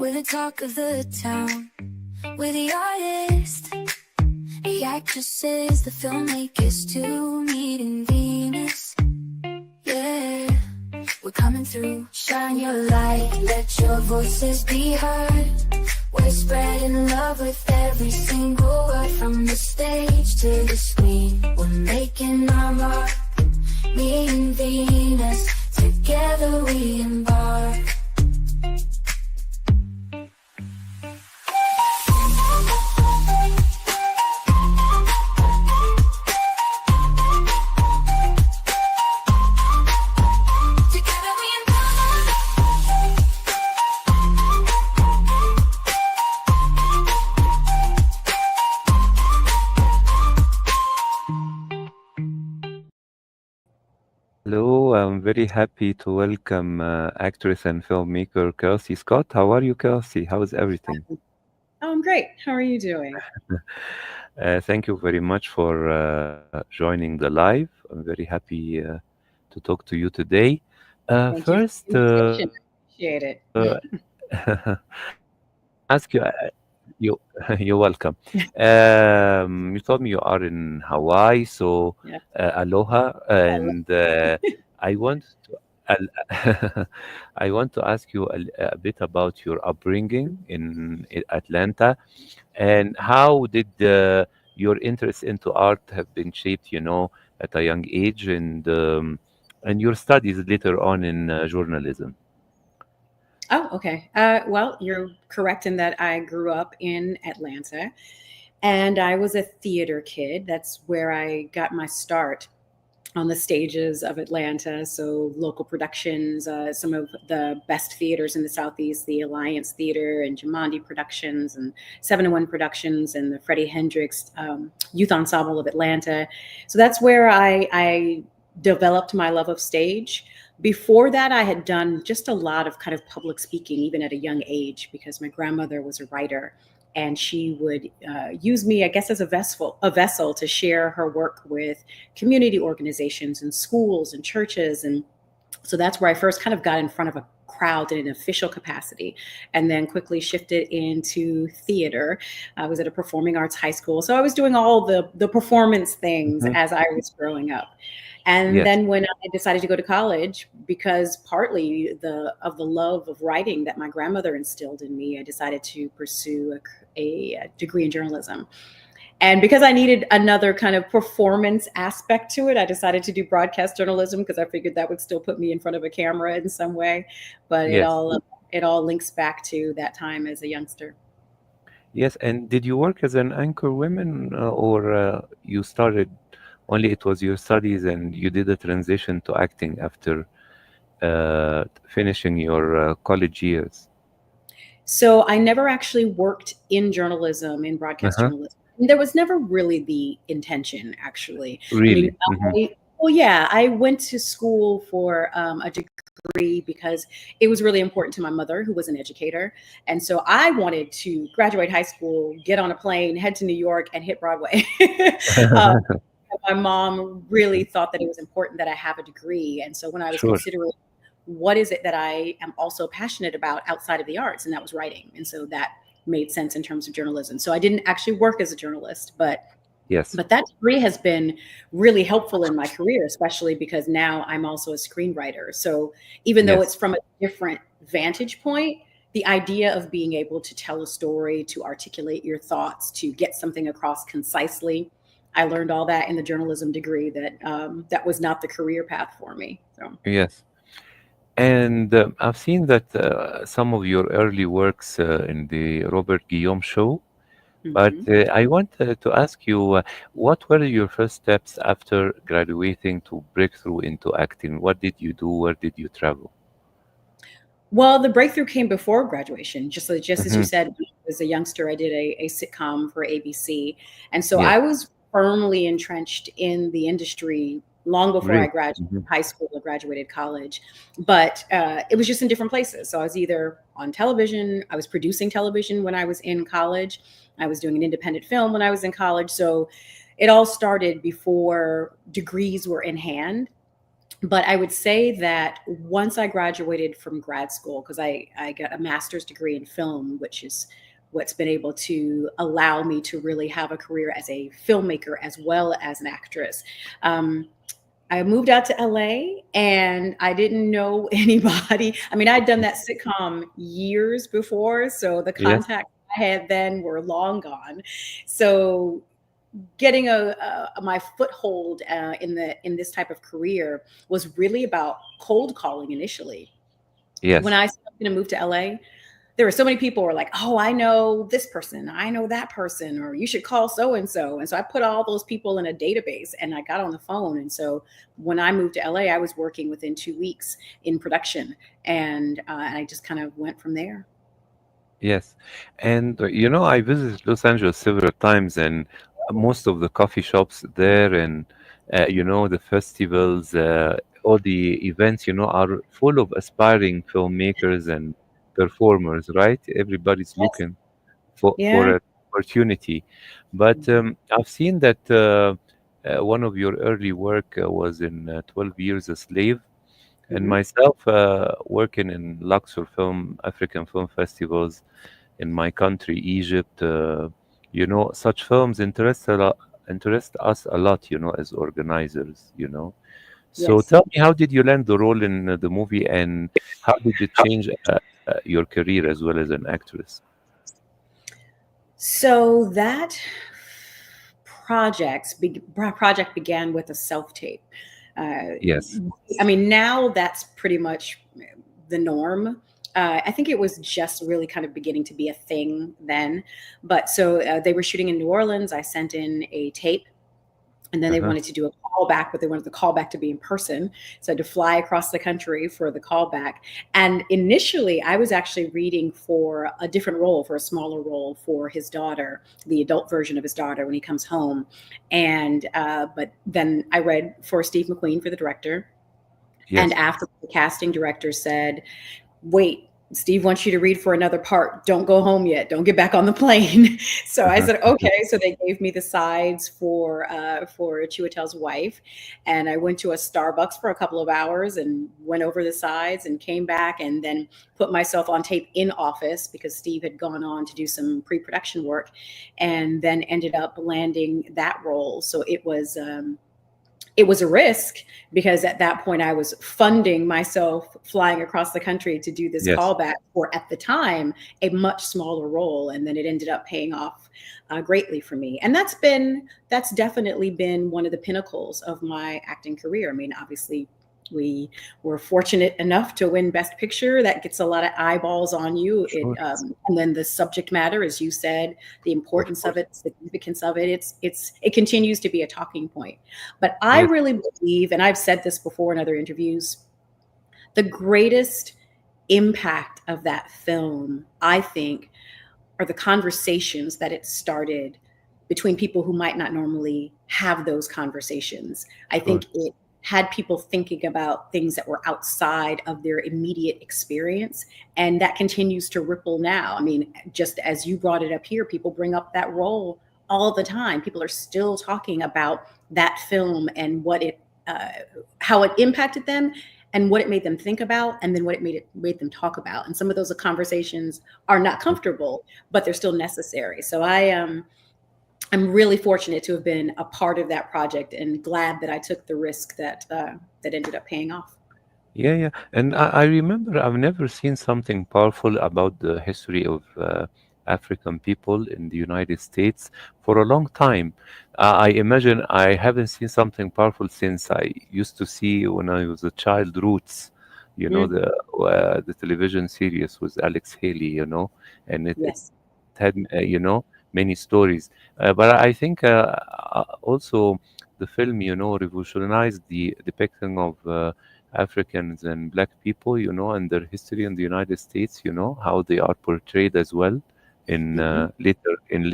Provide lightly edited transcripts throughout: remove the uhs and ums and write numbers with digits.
We're the talk of the town. We're the artists, the actresses, the filmmakers too, meeting Venus. Yeah, we're coming through. Shine your light, let your voices be heard. We're spreading love with every single word, from the stage to the screen. We're making our mark, me and Venus, together we embark. Hello, I'm very happy to welcome actress and filmmaker Kelsey Scott. How are you, Kelsey? How is everything? Oh, I'm great. How are you doing? Thank you very much for joining the live. I'm very happy to talk to you today. Thank you for First, the invitation. I appreciate it. I want to ask you, you're welcome. You told me you are in Hawaii, so Yeah. aloha, I love and I want to, I want to ask you a bit about your upbringing in Atlanta, and how did your interest into art have been shaped, at a young age, and your studies later on in journalism. Oh, okay. Well, you're correct in that I grew up in Atlanta and I was a theater kid. That's where I got my start on the stages of Atlanta. So local productions, some of the best theaters in the Southeast, the Alliance Theater and Jamandi Productions and 701 Productions and the Freddie Hendricks Youth Ensemble of Atlanta. So that's where I developed my love of stage. Before that, I had done just a lot of kind of public speaking, even at a young age, because my grandmother was a writer and she would use me, I guess, as a vessel to share her work with community organizations and schools and churches. And so that's where I first kind of got in front of a crowd in an official capacity, and then quickly shifted into theater. I was at a performing arts high school. So I was doing all the performance things Mhm. as I was growing up. And Yes. then when I decided to go to college, because partly of the love of writing that my grandmother instilled in me, I decided to pursue a degree in journalism. And because I needed another kind of performance aspect to it, I decided to do broadcast journalism because I figured that would still put me in front of a camera in some way. But Yes. it all links back to that time as a youngster. Yes. And did you work as an anchor woman, or you started only it was your studies and you did a transition to acting after finishing your college years? So I never actually worked in journalism, in broadcast Uh-huh. journalism. And there was never really the intention, actually. I mean, Really? Hmm. well, yeah, I went to school for a degree because it was really important to my mother, who was an educator. And so I wanted to graduate high school, get on a plane, head to New York, and hit Broadway. um, my mom really thought that it was important that I have a degree. And so when I was Sure. considering what is it that I am also passionate about outside of the arts, and that was writing. And so that made sense in terms of journalism. So I didn't actually work as a journalist, Yes. but that degree has been really helpful in my career, especially because now I'm also a screenwriter. So even though Yes. it's from a different vantage point, the idea of being able to tell a story, to articulate your thoughts, to get something across concisely, I learned all that in the journalism degree. That was not the career path for me. So. Yes. And I've seen that some of your early works in the Robert Guillaume show, but Mhm. I want to ask you, what were your first steps after graduating to break through into acting? What did you do? Where did you travel? Well, the breakthrough came before graduation. Just as you Hmm. said, when I was a youngster, I did a sitcom for ABC, and so Yes, I was firmly entrenched in the industry long before I really. graduated Hmm. high school or graduated college. But it was just in different places. So I was either on television, I was producing television when I was in college, I was doing an independent film when I was in college. So it all started before degrees were in hand. But I would say that once I graduated from grad school, because I got a master's degree in film, which is what's been able to allow me to really have a career as a filmmaker as well as an actress. Um, I moved out to LA and I didn't know anybody. I mean, I'd done that sitcom years before, so the Yes. contacts I had then were long gone. So getting my foothold in this type of career was really about cold calling initially. When Yes. I was going to move to LA, there were so many people who were like, "Oh, I know this person, I know that person, or you should call so and so." And so I put all those people in a database and I got on the phone. And so when I moved to LA, I was working within 2 weeks in production, and I just kind of went from there. Yes. And I visited Los Angeles several times, and most of the coffee shops there, and the festivals, all the events, are full of aspiring filmmakers and performers, right? Everybody's Yes. looking for Yeah. an opportunity. But I've seen that one of your early work was in 12 Years a Slave. And Hmm. myself, working in Luxor film, African film festivals in my country, Egypt, such films interest us a lot, as organizers, So Yes. tell me, how did you land the role in the movie, and how did it change your career as well as an actress? So that project began with a self tape. Uh, Yes. I mean, now that's pretty much the norm. I think it was just really kind of beginning to be a thing then. But so they were shooting in New Orleans. I sent in a tape, and then they Uh-huh. wanted to do a callback, but they wanted the callback to be in person. So I had to fly across the country for the callback. And initially, I was actually reading for a different role, for a smaller role for his daughter, the adult version of his daughter when he comes home. And but then I read for Steve McQueen, for the director. And Yes. after the casting director said, "Wait, Steve wants you to read for another part. Don't go home yet. Don't get back on the plane." So I Uh-huh. said, "Okay." So they gave me the sides for Chiwetel's wife, and I went to a Starbucks for a couple of hours and went over the sides and came back and then put myself on tape in office because Steve had gone on to do some pre-production work, and then ended up landing that role. So it was a risk because at that point I was funding myself flying across the country to do this Yes. callback for, at the time, a much smaller role, and then it ended up paying off greatly for me. And that's definitely been one of the pinnacles of my acting career. I mean, obviously we were fortunate enough to win Best Picture. That gets a lot of eyeballs on you. Sure. And then the subject matter, as you said, the Of importance of course. it, significance of it, it continues to be a talking point. But I Yes. really believe, and I've said this before in other interviews, the greatest impact of that film, I think, are the conversations that it started between people who might not normally have those conversations. I Sure. think it had people thinking about things that were outside of their immediate experience. And that continues to ripple now. I mean, just as you brought it up here, people bring up that role all the time. People are still talking about that film and uh, how it impacted them and what it made them think about, and then what it made them talk about. And some of those conversations are not comfortable, but they're still necessary. So I'm really fortunate to have been a part of that project and glad that I took the risk that ended up paying off. Yeah, yeah. And I remember I've never seen something powerful about the history of African people in the United States for a long time. I imagine I haven't seen something powerful since I used to see when I was a child, Roots, Mm, the television series with Alex Haley, and it yes. had, many stories. But I think also the film, revolutionized the depicting of Africans and Black people, and their history in the United States, how they are portrayed as well in Hmm.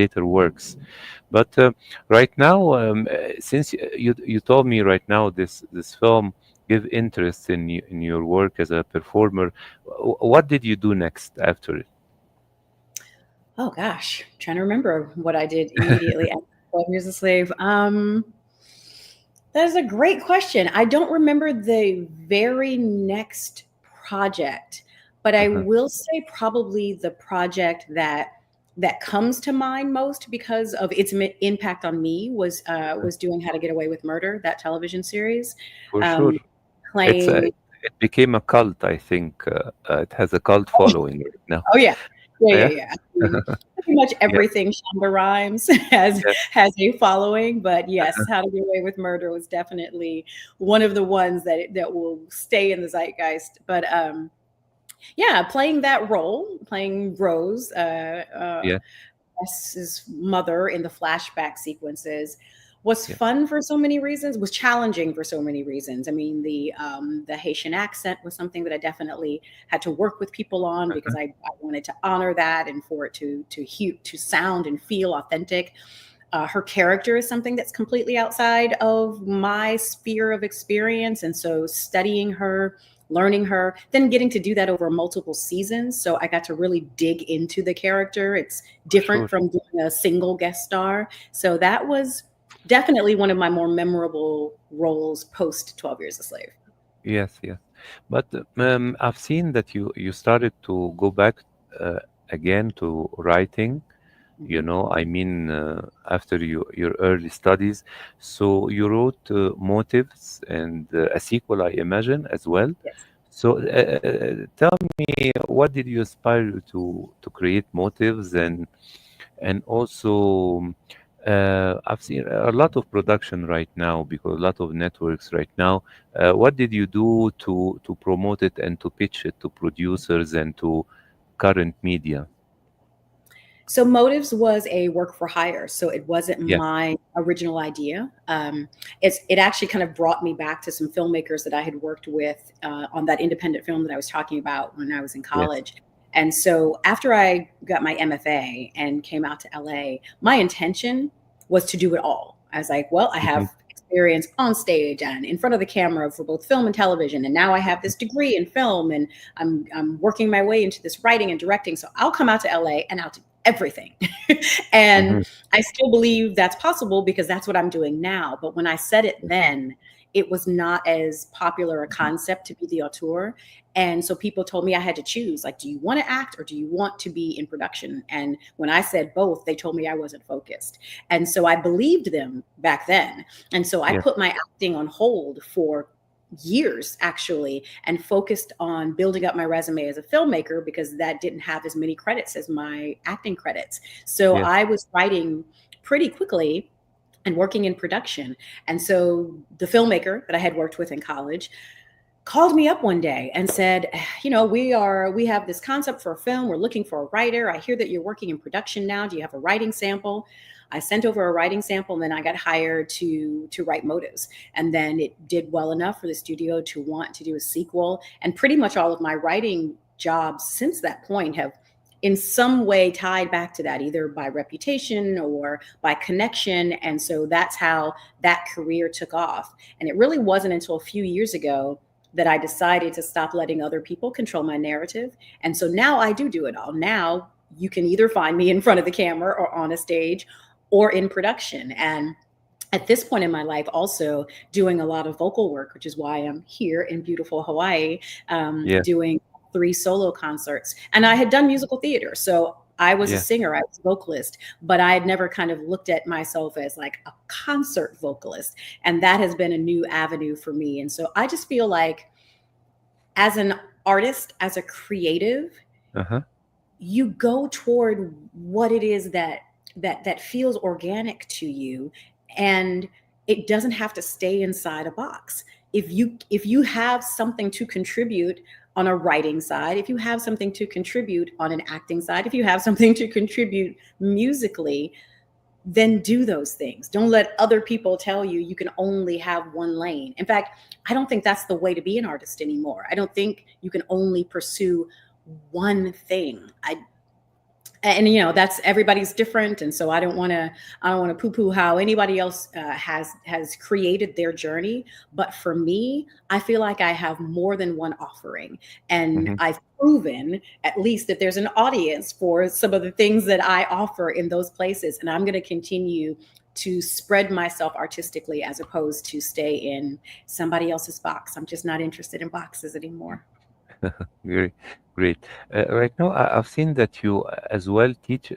later works. But right now, since you told me right now this film give interest in your work as a performer, what did you do next after it? Oh gosh, trying to remember what I did immediately after 12 Years a Slave. That is a great question. I don't remember the very next project, but I Uh-huh. will say probably the project that comes to mind most because of its impact on me Uh-huh. was doing How to Get Away with Murder, that television series. For sure. Um, It's playing it became a cult, I think. It has a cult following right now. Oh yeah. Yeah. Yeah. I mean, pretty much Yeah. everything Shonda Rhimes Yeah. has a following, but yes, How to Get Away with Murder was definitely one of the ones that will stay in the zeitgeist. But yeah, playing that role, playing Rose, Yeah. Wes's mother in the flashback sequences was Yeah. fun for so many reasons, was challenging for so many reasons. I mean, the Haitian accent was something that I definitely had to work with people on because Uh-huh. I wanted to honor that and for it to sound and feel authentic. Her character is something that's completely outside of my sphere of experience. And so studying her, learning her, then getting to do that over multiple seasons. So I got to really dig into the character. It's For different sure. from doing a single guest star. So that was definitely one of my more memorable roles post 12 Years a Slave. Yes, yes. But I've seen that you started to go back uh, again to writing. You Mhm. know, I mean, after your early studies. So you wrote Motives and a sequel, I imagine, as well. Yes. So tell me, what did you aspire to create Motives, and also I've seen a lot of production right now because a lot of networks right now. What did you do to promote it and to pitch it to producers and to current media? So Motives was a work for hire. So it wasn't Yeah. my original idea. It actually kind of brought me back to some filmmakers that I had worked with on that independent film that I was talking about when I was in Yes. college. And so after I got my MFA and came out to LA, my intention was to do it all. I was like, well, I Hmm. have experience on stage and in front of the camera for both film and television. And now I have this degree in film and I'm working my way into this writing and directing. So I'll come out to LA and I'll do everything. And Hmm. I still believe that's possible because that's what I'm doing now. But when I said it then, it was not as popular a concept to be the auteur. And so people told me I had to choose, like, do you want to act or do you want to be in production? And when I said both, they told me I wasn't focused. And so I believed them back then. And so I Yeah. put my acting on hold for years actually and focused on building up my resume as a filmmaker because that didn't have as many credits as my acting credits. So Yes. I was writing pretty quickly and working in production. And so the filmmaker that I had worked with in college called me up one day and said, you know, we have this concept for a film. We're looking for a writer. I hear that you're working in production now. Do you have a writing sample? I sent over a writing sample and then I got hired to write Motives. And then it did well enough for the studio to want to do a sequel. And pretty much all of my writing jobs since that point have in some way tied back to that, either by reputation or by connection. And so that's how that career took off. And it really wasn't until a few years ago that I decided to stop letting other people control my narrative. And so now I do it all. Now you can either find me in front of the camera or on a stage or in production. And at this point in my life, also doing a lot of vocal work, which is why I'm here in beautiful Hawaii, Yeah. doing 3 solo concerts. And I had done musical theater. So I was a Yeah. singer, I was a vocalist, but I had never kind of looked at myself as like a concert vocalist. And that has been a new avenue for me. And so I just feel like as an artist, as a creative, Uh-huh. you go toward what it is that feels organic to you, and it doesn't have to stay inside a box. If you have something to contribute on a writing side, if you have something to contribute on an acting side, if you have something to contribute musically, then do those things. Don't let other people tell you you can only have one lane. In fact, I don't think that's the way to be an artist anymore. I don't think you can only pursue one thing. And you know that's everybody's different, and so I don't want to poo poo how anybody else has created their journey. But for me, I feel like I have more than one offering, and Hmm. I've proven at least that there's an audience for some of the things that I offer in those places, and I'm going to continue to spread myself artistically as opposed to stay in somebody else's box. I'm just not interested in boxes anymore. Great, great. Right now, I've seen that you as well teach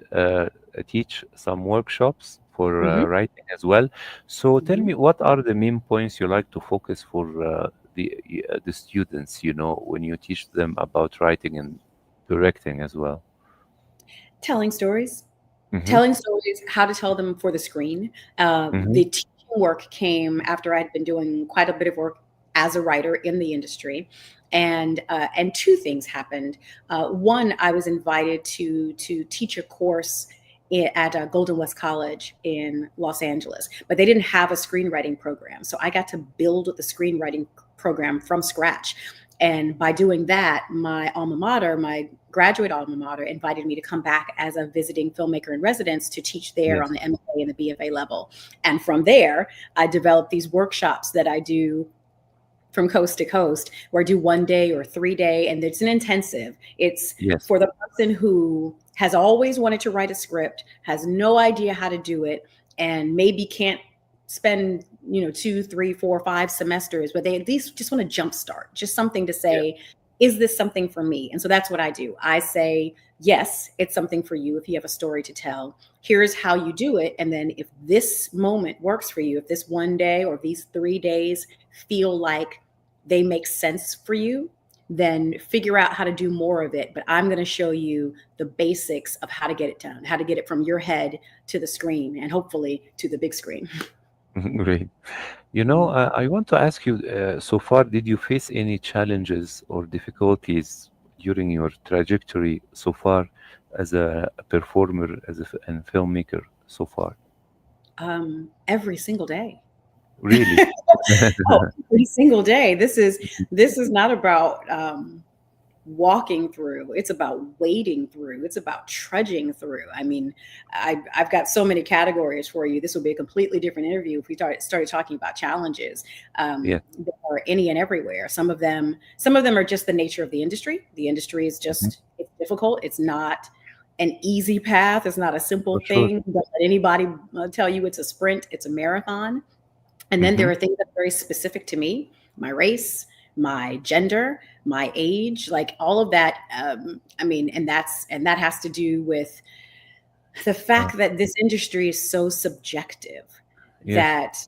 some workshops for Hmm. writing as well. So tell Hmm. me, what are the main points you like to focus for the students? You know, when you teach them about writing and directing as well. Telling stories. Mm-hmm. Telling stories, how to tell them for the screen. Mm-hmm. The teaching work came after I'd been doing quite a bit of work as a writer in the industry, and two things happened. One, I was invited to teach a course at Golden West College in Los Angeles, but they didn't have a screenwriting program, so I got to build the screenwriting program from scratch. And by doing that, my alma mater, my graduate alma mater, invited me to come back as a visiting filmmaker in residence to teach there on Yes. the MFA and the BFA level. And from there, I developed these workshops that I do from coast to coast, where I do 1 day or 3 day, and it's an intensive. It's Yes. for the person who has always wanted to write a script, has no idea how to do it, and maybe can't spend 2, 3, 4, 5 semesters, but they at least just want to jumpstart, just something to Yeah. say, is this something for me? And so that's what I do. I say, yes, it's something for you if you have a story to tell. Here's how you do it. And then if this moment works for you, if this 1 day or these 3 days feel like they make sense for you, then figure out how to do more of it. But I'm going to show you the basics of how to get it done, how to get it from your head to the screen and hopefully to the big screen. Great. You know, I want to ask you, so far, did you face any challenges or difficulties during your trajectory so far as a performer, and filmmaker so far? Every single day. Really? Oh, every single day. This is not about walking through. It's about wading through. It's about trudging through. I mean, I've got so many categories for you. This will be a completely different interview if we started talking about challenges. Yeah. There are any and everywhere. Some of them are just the nature of the industry. The industry is Mhm. just, it's difficult. It's not an easy path. It's not a simple For sure. thing. Don't let anybody tell you it's a sprint. It's a marathon. And then there Hmm. are things that are very specific to me, my race, my gender, my age, like all of that. I mean, and that has to do with the Uh, fact that this industry is so subjective yes. that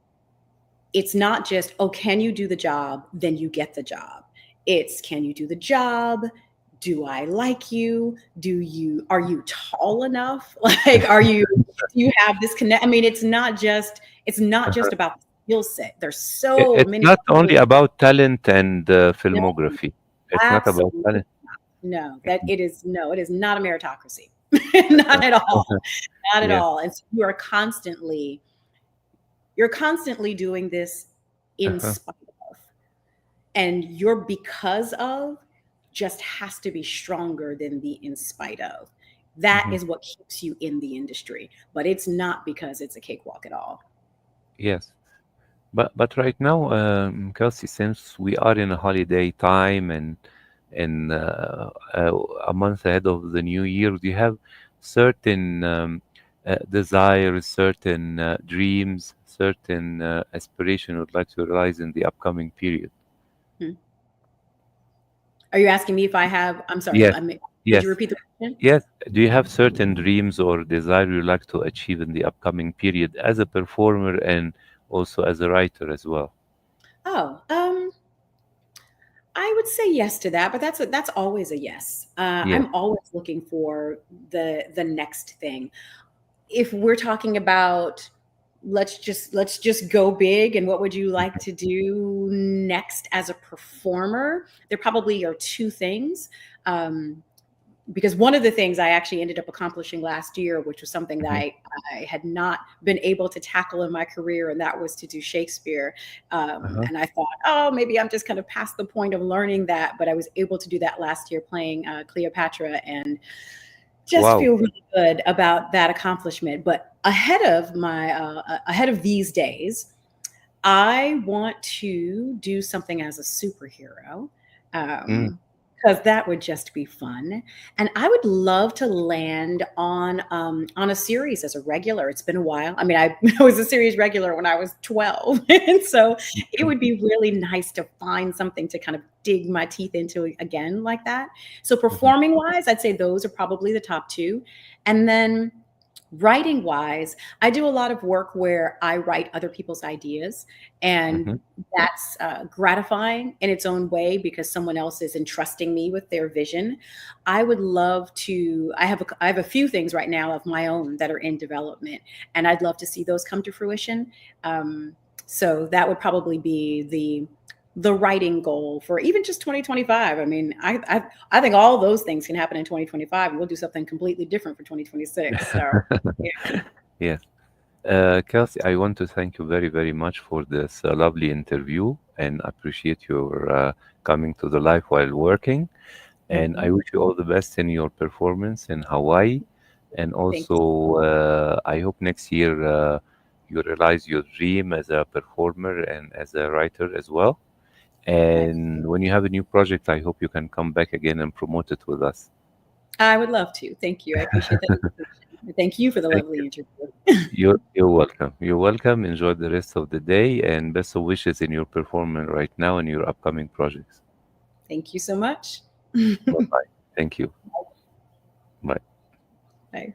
it's not just, oh, can you do the job? Then you get the job. It's, can you do the job? Do I like you? Are you tall enough? Like, do you have this connect? I mean, it's not just about the skill set. There's so It's many not only other. about talent and No, filmography. It's not about absolutely talent. no. It is not a meritocracy. Not at all. Not at Yes. all. And so you're constantly doing this in Uh-huh. spite of. And your because of just has to be stronger than the in spite of. That Hmm. is what keeps you in the industry, but it's not because it's a cakewalk at all. Yes. But right now, Kelsey, since we are in a holiday time and a month ahead of the new year, do you have certain desires, certain dreams, certain aspiration you'd like to realize in the upcoming period? Hmm. Are you asking me if I have? I'm sorry. Yes, Could you yes, repeat the question? yes. Do you have certain dreams or desire you'd like to achieve in the upcoming period as a performer and also as a writer as well? Oh, I would say yes to that, but that's always a yes. Yes. I'm always looking for the next thing. If we're talking about, let's just go big, and what would you like to do next as a performer? There probably are two things. Because one of the things I actually ended up accomplishing last year, which was something that Mhm. I had not been able to tackle in my career, and that was to do Shakespeare. Uh-huh. And I thought, oh, maybe I'm just kind of past the point of learning that, but I was able to do that last year playing Cleopatra, and just Wow. feel really good about that accomplishment. But ahead of these days, I want to do something as a superhero. Mm. Um, because that would just be fun. And I would love to land on a series as a regular. It's been a while. I mean, I, I was a series regular when I was 12, and so it would be really nice to find something to kind of dig my teeth into again like that. So Mhm, performing wise, I'd say those are probably the top two, and then writing wise, I do a lot of work where I write other people's ideas, and mhm. that's gratifying in its own way because someone else is entrusting me with their vision. I would love to. I have a few things right now of my own that are in development, and I'd love to see those come to fruition. Um, so that would probably be the writing goal for even just 2025. I mean, I think all those things can happen in 2025, and we'll do something completely different for 2026. So yeah, Yes. Kelsey, I want to thank you very, very much for this lovely interview and appreciate your coming to the live while working. And I mhm. wish you all the best in your performance in Hawaii. And Thank you. also, I hope next year you realize your dream as a performer and as a writer as well. And when you have a new project, I hope you can come back again and promote it with us. I would love to. Thank you. I appreciate that invitation. Thank you for the Thank lovely you. interview. You're welcome. You're welcome. Enjoy the rest of the day and best of wishes in your performance right now and your upcoming projects. Thank you so much. Bye bye. Thank you. Bye. Bye.